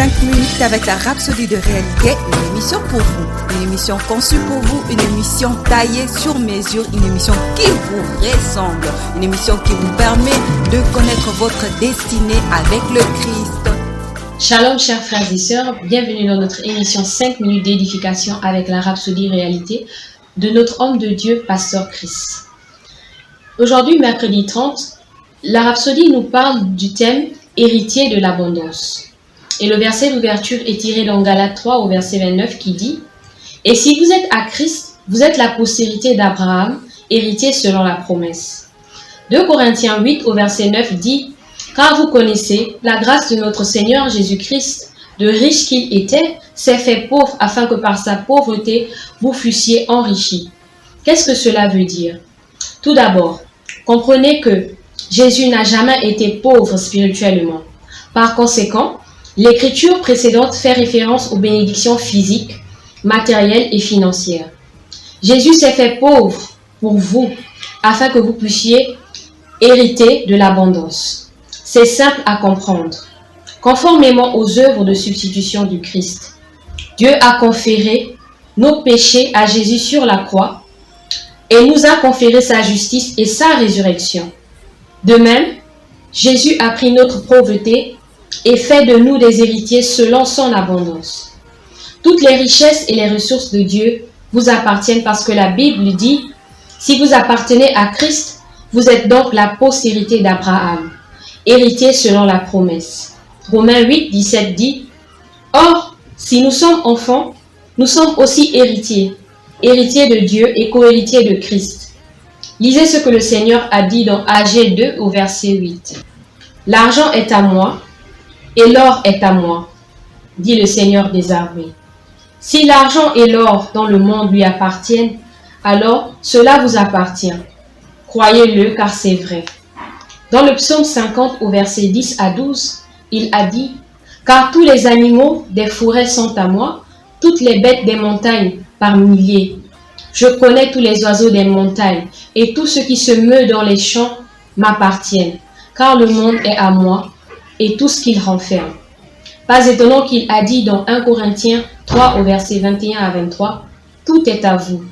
5 minutes avec la Rhapsodie de réalité, une émission pour vous, une émission conçue pour vous, une émission taillée sur mesure, une émission qui vous ressemble, une émission qui vous permet de connaître votre destinée avec le Christ. Shalom chers frères et sœurs, bienvenue dans notre émission 5 minutes d'édification avec la Rhapsodie réalité de notre homme de Dieu, Pasteur Chris. Aujourd'hui, mercredi 30, la Rhapsodie nous parle du thème héritier de l'abondance. Et le verset d'ouverture est tiré dans Galates 3 au verset 29 qui dit « Et si vous êtes à Christ, vous êtes la postérité d'Abraham, héritier selon la promesse. » 2 Corinthiens 8 au verset 9 dit « Car vous connaissez la grâce de notre Seigneur Jésus-Christ, de riche qu'il était, s'est fait pauvre afin que par sa pauvreté vous fussiez enrichis. » Qu'est-ce que cela veut dire? Tout d'abord, comprenez que Jésus n'a jamais été pauvre spirituellement. Par conséquent, l'écriture précédente fait référence aux bénédictions physiques, matérielles et financières. Jésus s'est fait pauvre pour vous, afin que vous puissiez hériter de l'abondance. C'est simple à comprendre. Conformément aux œuvres de substitution du Christ, Dieu a conféré nos péchés à Jésus sur la croix et nous a conféré sa justice et sa résurrection. De même, Jésus a pris notre pauvreté et fait de nous des héritiers selon son abondance. Toutes les richesses et les ressources de Dieu vous appartiennent parce que la Bible dit « Si vous appartenez à Christ, vous êtes donc la postérité d'Abraham, héritier selon la promesse. » Romains 8, 17 dit « Or, si nous sommes enfants, nous sommes aussi héritiers, héritiers de Dieu et co-héritiers de Christ. » Lisez ce que le Seigneur a dit dans Agé 2 au verset 8. « L'argent est à moi et l'or est à moi, dit le Seigneur des armées. Si l'argent et l'or dans le monde lui appartiennent, alors cela vous appartient. Croyez-le car c'est vrai. » Dans le psaume 50 au verset 10 à 12, il a dit « Car tous les animaux des forêts sont à moi, toutes les bêtes des montagnes par milliers. Je connais tous les oiseaux des montagnes, et tout ce qui se meut dans les champs m'appartiennent, car le monde est à moi, et tout ce qu'il renferme. » Pas étonnant qu'il a dit dans 1 Corinthiens 3 au verset 21 à 23, « Tout est à vous. »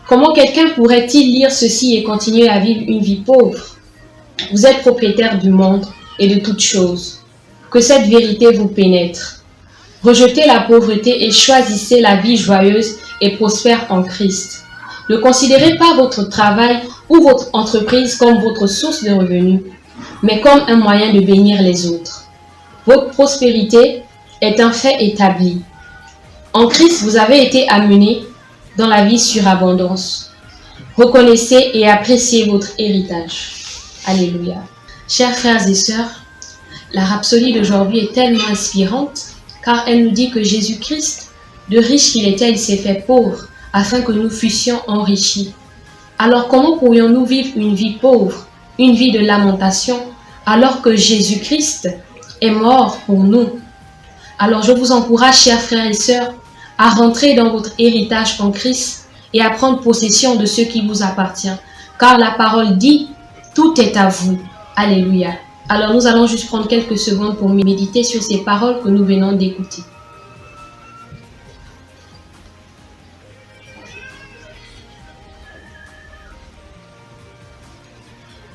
Comment quelqu'un pourrait-il lire ceci et continuer à vivre une vie pauvre? Vous êtes propriétaire du monde et de toutes choses. Que cette vérité vous pénètre. Rejetez la pauvreté et choisissez la vie joyeuse et prospère en Christ. Ne considérez pas votre travail ou votre entreprise comme votre source de revenus, mais comme un moyen de bénir les autres. Votre prospérité est un fait établi. En Christ, vous avez été amenés dans la vie surabondance. Reconnaissez et appréciez votre héritage. Alléluia. Chers frères et sœurs, la Rhapsodie d'aujourd'hui est tellement inspirante car elle nous dit que Jésus-Christ, de riche qu'il était, il s'est fait pauvre afin que nous fussions enrichis. Alors comment pourrions-nous vivre une vie pauvre, une vie de lamentation, alors que Jésus-Christ est mort pour nous? Alors je vous encourage, chers frères et sœurs, à rentrer dans votre héritage en Christ et à prendre possession de ce qui vous appartient. Car la parole dit, tout est à vous. Alléluia. Alors nous allons juste prendre quelques secondes pour méditer sur ces paroles que nous venons d'écouter.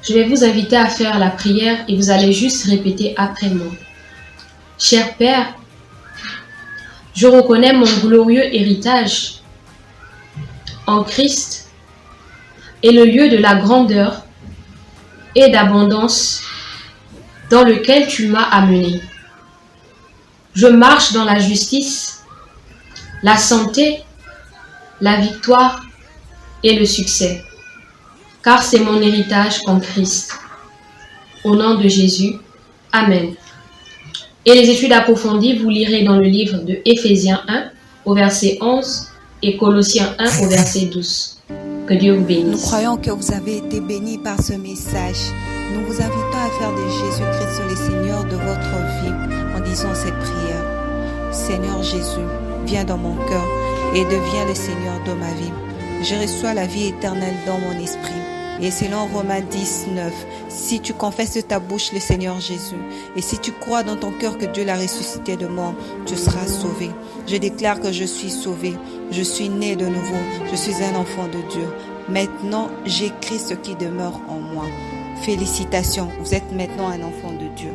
Je vais vous inviter à faire la prière et vous allez juste répéter après moi. Cher Père, je reconnais mon glorieux héritage en Christ et le lieu de la grandeur et d'abondance dans lequel tu m'as amené. Je marche dans la justice, la santé, la victoire et le succès, car c'est mon héritage en Christ. Au nom de Jésus, Amen. Et les études approfondies, vous lirez dans le livre de Éphésiens 1 au verset 11 et Colossiens 1 au verset 12. Que Dieu vous bénisse. Nous croyons que vous avez été bénis par ce message. Nous vous invitons à faire de Jésus-Christ le Seigneur de votre vie en disant cette prière. Seigneur Jésus, viens dans mon cœur et deviens le Seigneur de ma vie. Je reçois la vie éternelle dans mon esprit. Et selon Romains 10, 9, si tu confesses de ta bouche le Seigneur Jésus, et si tu crois dans ton cœur que Dieu l'a ressuscité de mort, tu seras sauvé. Je déclare que je suis sauvé, je suis né de nouveau, je suis un enfant de Dieu. Maintenant, j'écris ce qui demeure en moi. Félicitations, vous êtes maintenant un enfant de Dieu.